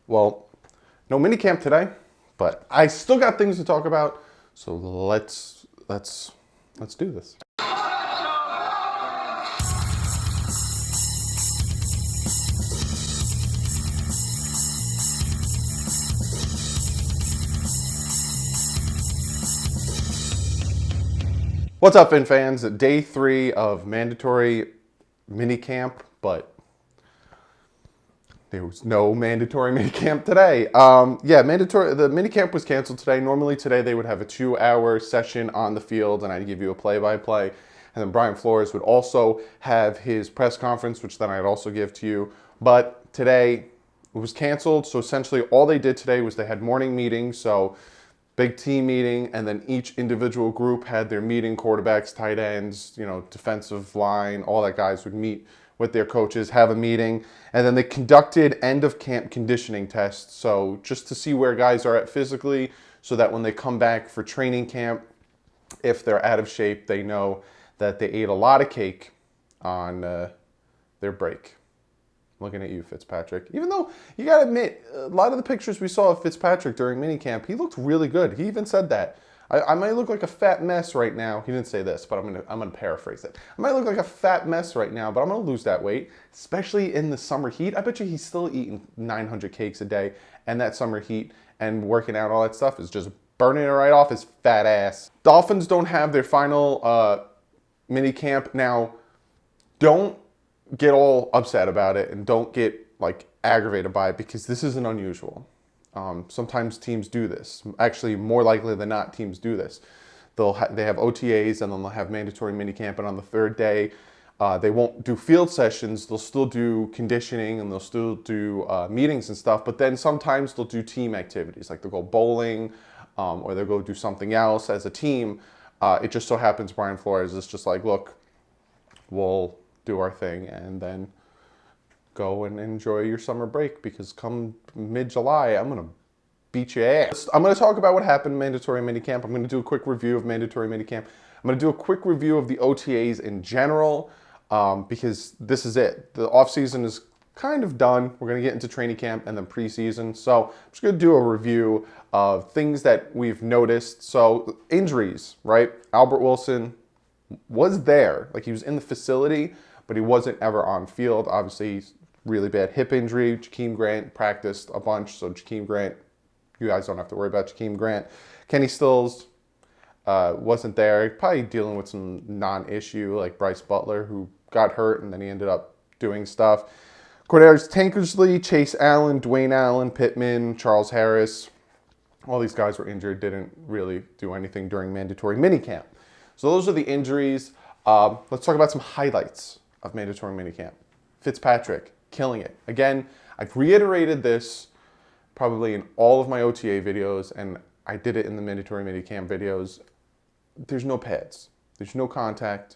Well, no mini camp today, but I still got things to talk about. So let's do this. What's up, Fin fans? Day 3 of mandatory mini camp, but there was no mandatory mini camp today. The mini camp was canceled today. Normally today they would have a 2-hour session on the field and I'd give you a play-by-play. And then Brian Flores would also have his press conference, which then I'd also give to you. But today it was canceled. So essentially all they did today was they had morning meetings. So big team meeting, and then each individual group had their meeting, quarterbacks, tight ends, defensive line, all that guys would meet with their coaches, have a meeting, and then they conducted end of camp conditioning tests. So just to see where guys are at physically, so that when they come back for training camp, if they're out of shape, they know that they ate a lot of cake on their break. Looking at you, Fitzpatrick. Even though, you gotta admit, a lot of the pictures we saw of Fitzpatrick during minicamp, he looked really good. He even said that. I might look like a fat mess right now. He didn't say this, but I'm gonna paraphrase it. I might look like a fat mess right now, but I'm gonna lose that weight, especially in the summer heat. I bet you he's still eating 900 cakes a day, and that summer heat and working out, all that stuff is just burning it right off his fat ass. Dolphins don't have their final minicamp. Now, don't get all upset about it and don't get aggravated by it, because this isn't unusual. Sometimes teams do this. Actually, more likely than not, teams do this. They have OTAs and then they'll have mandatory minicamp, and on the third day, they won't do field sessions. They'll still do conditioning and they'll still do meetings and stuff, but then sometimes they'll do team activities, like they'll go bowling or they'll go do something else as a team. It just so happens Brian Flores is just like, look, we'll do our thing and then go and enjoy your summer break, because come mid-July, I'm going to beat your ass. I'm going to talk about what happened in mandatory minicamp. I'm going to do a quick review of mandatory minicamp. I'm going to do a quick review of the OTAs in general, because this is it. The offseason is kind of done. We're going to get into training camp and then preseason. So I'm just going to do a review of things that we've noticed. So injuries, right? Albert Wilson was there. He was in the facility, but he wasn't ever on field. Obviously, really bad hip injury. Jakeem Grant practiced a bunch, so Jakeem Grant, you guys don't have to worry about Jakeem Grant. Kenny Stills wasn't there. Probably dealing with some non-issue, like Bryce Butler, who got hurt, and then he ended up doing stuff. Cordarius Tankersley, Chase Allen, Dwayne Allen, Pittman, Charles Harris, all these guys were injured, didn't really do anything during mandatory minicamp. So those are the injuries. Let's talk about some highlights of mandatory minicamp. Fitzpatrick, killing it. Again, I've reiterated this probably in all of my OTA videos, and I did it in the mandatory minicamp videos. There's no pads. There's no contact.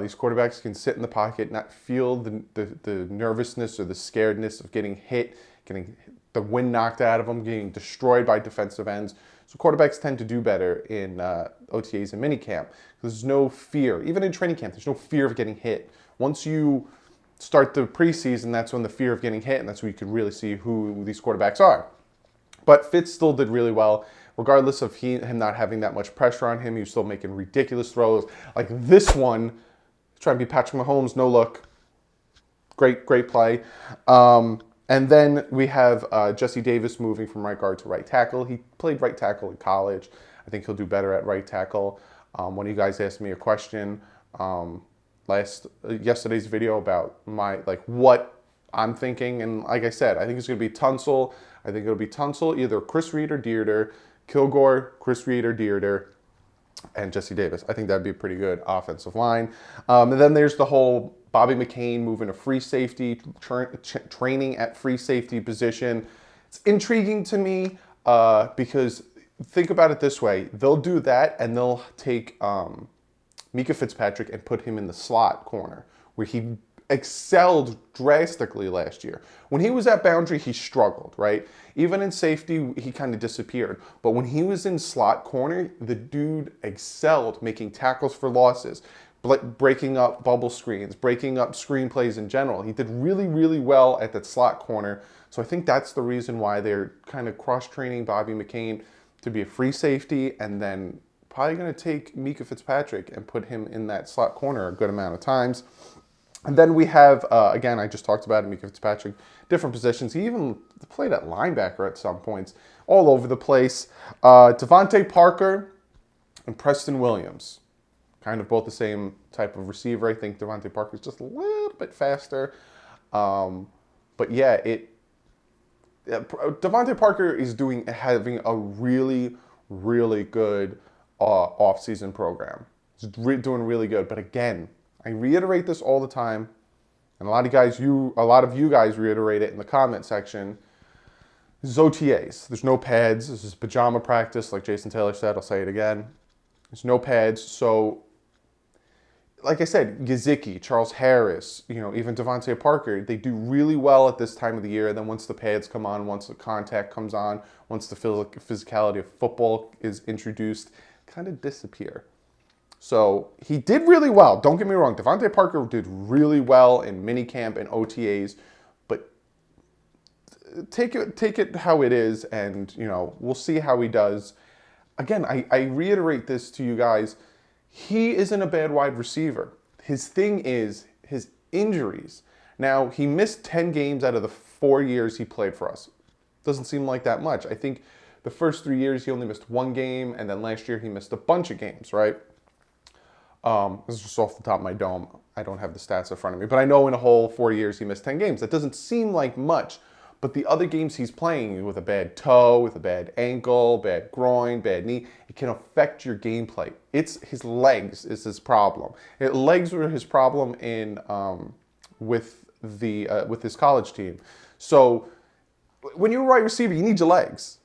These quarterbacks can sit in the pocket, not feel the nervousness or the scaredness of getting hit, getting the wind knocked out of them, getting destroyed by defensive ends. So quarterbacks tend to do better in OTAs and minicamp. There's no fear. Even in training camp, there's no fear of getting hit. Once you start the preseason, that's when the fear of getting hit, and that's when you can really see who these quarterbacks are. But Fitz still did really well. Regardless of him not having that much pressure on him, he was still making ridiculous throws. Like this one, trying to be Patrick Mahomes, no look. Great play. And then we have Jesse Davis moving from right guard to right tackle. He played right tackle in college. I think he'll do better at right tackle. One of you guys asked me a question yesterday's video about what I'm thinking, and like I said, I think it's going to be Tunsil. I think it'll be Tunsil, either Chris Reed or Dierter, Kilgore, Chris Reed or Dierter, and Jesse Davis. I think that'd be a pretty good offensive line. And then there's the whole Bobby McCain moving to free safety, training at free safety position. It's intriguing to me because think about it this way. They'll do that and they'll take Mika Fitzpatrick and put him in the slot corner, where he excelled drastically last year. When he was at boundary, he struggled, right? Even in safety, he kind of disappeared. But when he was in slot corner, the dude excelled, making tackles for losses, breaking up bubble screens, breaking up screenplays in general. He did really, really well at that slot corner. So I think that's the reason why they're kind of cross-training Bobby McCain to be a free safety, and then probably going to take Mika Fitzpatrick and put him in that slot corner a good amount of times. And then we have, again, I just talked about it, Mika Fitzpatrick, different positions. He even played at linebacker at some points, all over the place. Devontae Parker and Preston Williams, kind of both the same type of receiver. I think Devontae Parker is just a little bit faster. But yeah, Devontae Parker is having a really, really good off-season program. He's doing really good. But again, I reiterate this all the time, and a lot of you guys reiterate it in the comment section. This is OTAs. There's no pads. This is pajama practice, like Jason Taylor said. I'll say it again. There's no pads. So, like I said, Gesicki, Charles Harris, even Devontae Parker, they do really well at this time of the year. And then once the pads come on, once the contact comes on, once the physicality of football is introduced, kind of disappear. So he did really well. Don't get me wrong. Devontae Parker did really well in minicamp and OTAs, but take it how it is, and we'll see how he does. Again, I reiterate this to you guys. He isn't a bad wide receiver. His thing is his injuries. Now, he missed 10 games out of the 4 years he played for us. Doesn't seem like that much. I think the first 3 years he only missed 1 game, and then last year he missed a bunch of games, right? This is just off the top of my dome. I don't have the stats in front of me, but I know in a whole 4 years he missed 10 games. That doesn't seem like much, but the other games he's playing with a bad toe, with a bad ankle, bad groin, bad knee, it can affect your gameplay. It's his legs is his problem. Legs were his problem with his college team. So when you're a wide receiver, you need your legs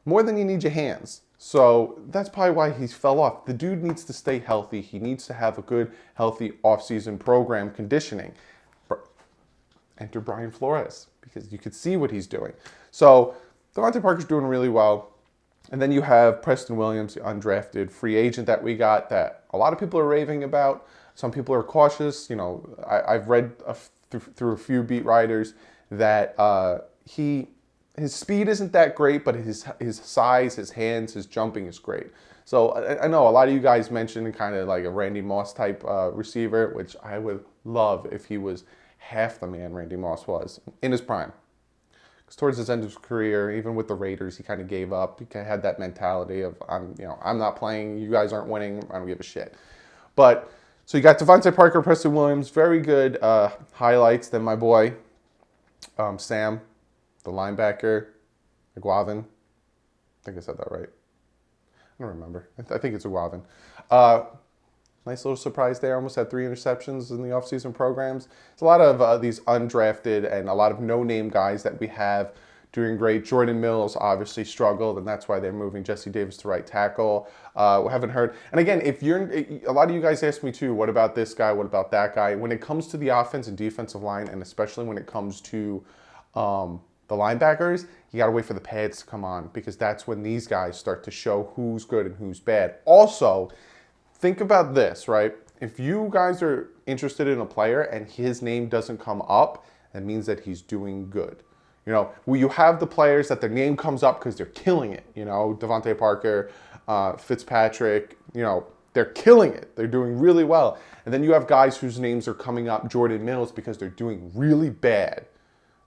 more than you need your hands. So that's probably why he fell off. The dude needs to stay healthy. He needs to have a good, healthy off-season program conditioning. Enter Brian Flores, because you could see what he's doing. So Devontae Parker's doing really well. And then you have Preston Williams, the undrafted free agent that we got, that a lot of people are raving about. Some people are cautious. I've read through a few beat writers that his speed isn't that great, but his size, his hands, his jumping is great. So I know a lot of you guys mentioned kind of like a Randy Moss type receiver, which I would love if he was half the man Randy Moss was in his prime. Because towards his end of his career, even with the Raiders, he kind of gave up. He kind of had that mentality of, I'm not playing, you guys aren't winning, I don't give a shit. But, so you got Devontae Parker, Preston Williams, very good highlights. Then my boy, Sam, the linebacker, Iguavin. I think I said that right. I don't remember. I think it's Iguavin. Nice little surprise there. Almost had 3 interceptions in the offseason programs. There's a lot of these undrafted and a lot of no-name guys that we have doing great. Jordan Mills obviously struggled, and that's why they're moving Jesse Davis to right tackle. We haven't heard. And again, a lot of you guys asked me too, what about this guy? What about that guy? When it comes to the offense and defensive line, and especially when it comes to the linebackers, you got to wait for the pads to come on, because that's when these guys start to show who's good and who's bad. Also, think about this, right? If you guys are interested in a player and his name doesn't come up, that means that he's doing good. You have the players that their name comes up because they're killing it. Devontae Parker, Fitzpatrick, they're killing it. They're doing really well. And then you have guys whose names are coming up, Jordan Mills, because they're doing really bad.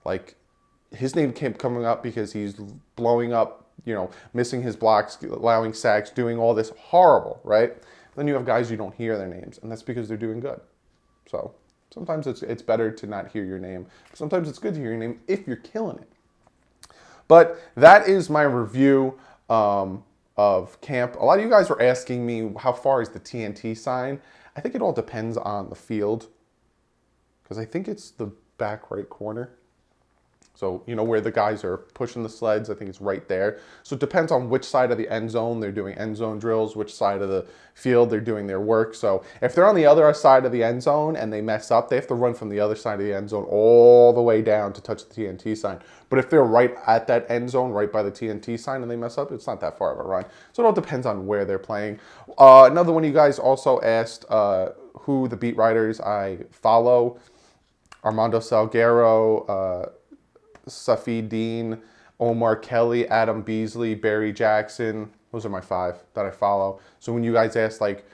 Like, his name kept coming up because he's blowing up, missing his blocks, allowing sacks, doing all this horrible, right? Then you have guys you don't hear their names, and that's because they're doing good. So sometimes it's better to not hear your name. Sometimes it's good to hear your name if you're killing it. But that is my review of camp. A lot of you guys were asking me, how far is the TNT sign? I think it all depends on the field, because I think it's the back right corner. So, where the guys are pushing the sleds, I think it's right there. So it depends on which side of the end zone they're doing end zone drills, which side of the field they're doing their work. So if they're on the other side of the end zone and they mess up, they have to run from the other side of the end zone all the way down to touch the TNT sign. But if they're right at that end zone, right by the TNT sign, and they mess up, it's not that far of a run. So it all depends on where they're playing. Another one you guys also asked, who the beat writers I follow. Armando Salguero, Safi Dean, Omar Kelly, Adam Beasley, Barry Jackson. Those are my 5 that I follow. So when you guys ask, like,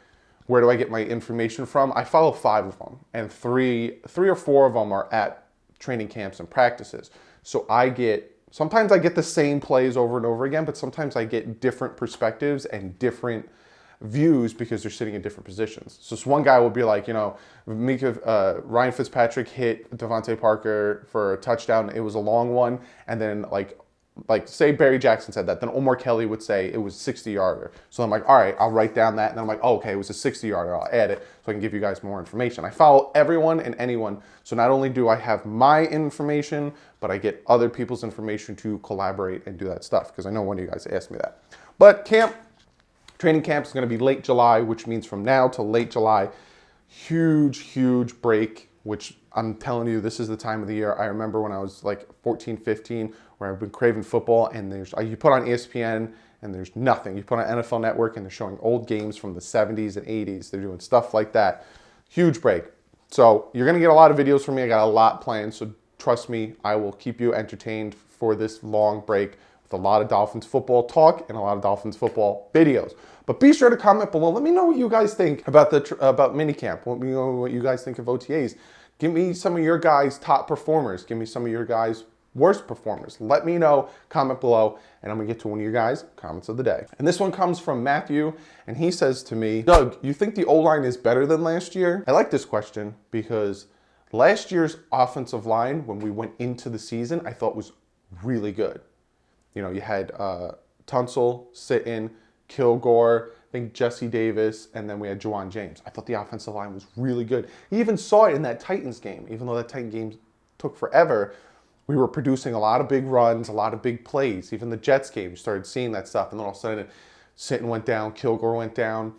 where do I get my information from? I follow 5 of them, and three or 4 of them are at training camps and practices. So sometimes I get the same plays over and over again, but sometimes I get different perspectives and different views because they're sitting in different positions. So this one guy will be like, Ryan Fitzpatrick hit Devontae Parker for a touchdown. It was a long one. And then like say Barry Jackson said that, then Omar Kelly would say it was a 60-yarder. So I'm like, all right, I'll write down that. And then I'm like, oh, okay, it was a 60-yarder. I'll add it so I can give you guys more information. I follow everyone and anyone. So not only do I have my information, but I get other people's information to collaborate and do that stuff, because I know one of you guys asked me that. But training camp is going to be late July, which means from now to late July, huge break, which I'm telling you, this is the time of the year. I remember when I was like 14, 15, where I've been craving football, and you put on ESPN and there's nothing. You put on NFL Network and they're showing old games from the 70s and 80s. They're doing stuff like that. Huge break. So you're going to get a lot of videos from me. I got a lot planned, so trust me, I will keep you entertained for this long break with a lot of Dolphins football talk and a lot of Dolphins football videos. But be sure to comment below. Let me know what you guys think about minicamp. Let me know what you guys think of OTAs. Give me some of your guys' top performers. Give me some of your guys' worst performers. Let me know. Comment below, and I'm going to get to one of your guys' comments of the day. And this one comes from Matthew, and he says to me, Doug, you think the O-line is better than last year? I like this question because last year's offensive line, when we went into the season, I thought was really good. You had Tunsil, Sitton, Kilgore, I think Jesse Davis, and then we had Juwan James. I thought the offensive line was really good. You even saw it in that Titans game. Even though that Titans game took forever, we were producing a lot of big runs, a lot of big plays. Even the Jets game, you started seeing that stuff, and then all of a sudden, Sitton went down, Kilgore went down,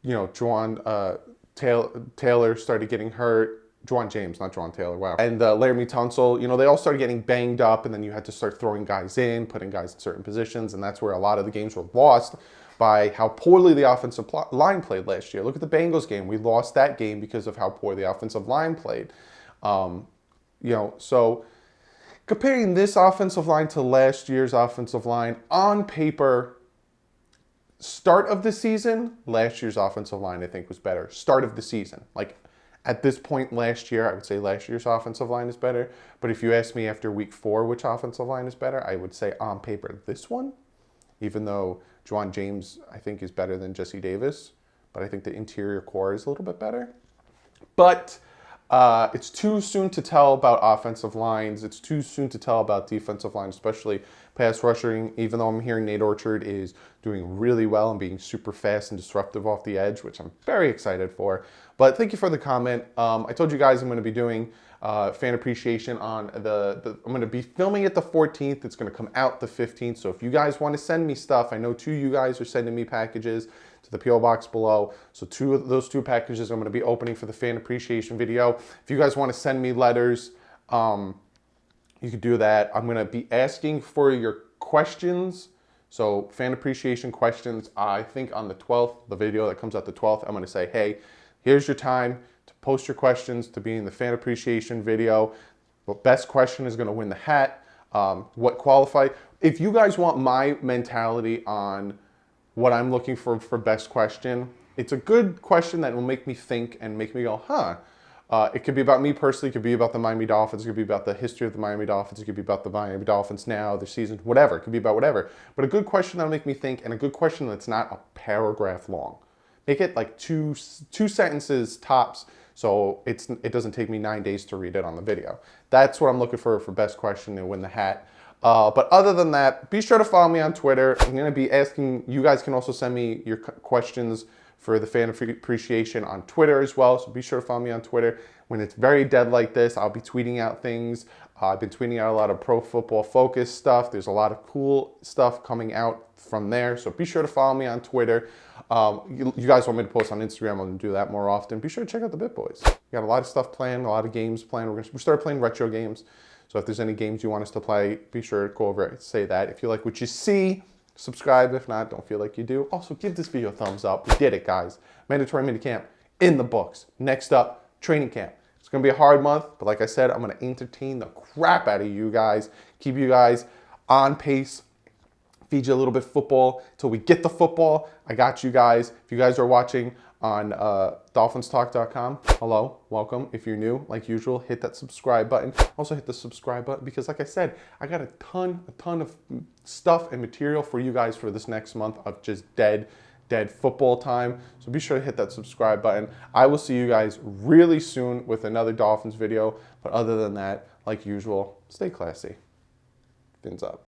Juwan Taylor started getting hurt. Juwan James, not Juwan Taylor, wow. And Laramie Tunsil, they all started getting banged up, and then you had to start throwing guys in, putting guys in certain positions, and that's where a lot of the games were lost by how poorly the offensive line played last year. Look at the Bengals game. We lost that game because of how poor the offensive line played. So comparing this offensive line to last year's offensive line, on paper, start of the season, last year's offensive line, I think, was better. Start of the season. Like, at this point last year, I would say last year's offensive line is better. But if you ask me after week 4 which offensive line is better, I would say on paper this one, even though Juwan James, I think, is better than Jesse Davis. But I think the interior core is a little bit better. But it's too soon to tell about offensive lines. It's too soon to tell about defensive line, especially pass rushing, even though I'm hearing Nate Orchard is doing really well and being super fast and disruptive off the edge, which I'm very excited for. But thank you for the comment. I told you guys I'm going to be doing fan appreciation on I'm going to be filming it the 14th. It's going to come out the 15th. So if you guys want to send me stuff, I know 2 of you guys are sending me packages to the P.O. Box below. So those two packages I'm going to be opening for the fan appreciation video. If you guys want to send me letters, you could do that. I'm going to be asking for your questions. So fan appreciation questions, I think on the 12th, the video that comes out the 12th, I'm going to say, hey, here's your time to post your questions to be in the fan appreciation video. The best question is going to win the hat. What qualify? If you guys want my mentality on what I'm looking for best question, it's a good question that will make me think and make me go, huh. It could be about me personally. It could be about the Miami Dolphins. It could be about the history of the Miami Dolphins. It could be about the Miami Dolphins now, their season, whatever. It could be about whatever. But a good question that'll make me think, and a good question that's not a paragraph long. Make it like two sentences tops, so it doesn't take me 9 days to read it on the video. That's what I'm looking for best question and win the hat. But other than that, be sure to follow me on Twitter. I'm going to be asking, you guys can also send me your questions for the fan appreciation on Twitter as well. So be sure to follow me on Twitter. When it's very dead like this, I'll be tweeting out things. I've been tweeting out a lot of Pro Football Focus stuff. There's a lot of cool stuff coming out from there. So be sure to follow me on Twitter. You guys want me to post on Instagram, I'm going to do that more often. Be sure to check out the Bit Boys. We got a lot of stuff planned, a lot of games planned. We started playing retro games. So if there's any games you want us to play, be sure to go over and say that. If you like what you see, subscribe. If not, don't feel like you do. Also, give this video a thumbs up. We did it, guys. Mandatory minicamp in the books. Next up, training camp. It's going to be a hard month, but like I said, I'm going to entertain the crap out of you guys, keep you guys on pace, feed you a little bit of football till we get the football. I got you guys. If you guys are watching on DolphinsTalk.com, hello, welcome. If you're new, like usual, hit that subscribe button. Also hit the subscribe button because like I said, I got a ton of stuff and material for you guys for this next month of just dead football time. So be sure to hit that subscribe button. I will see you guys really soon with another Dolphins video. But other than that, like usual, stay classy. Fins up.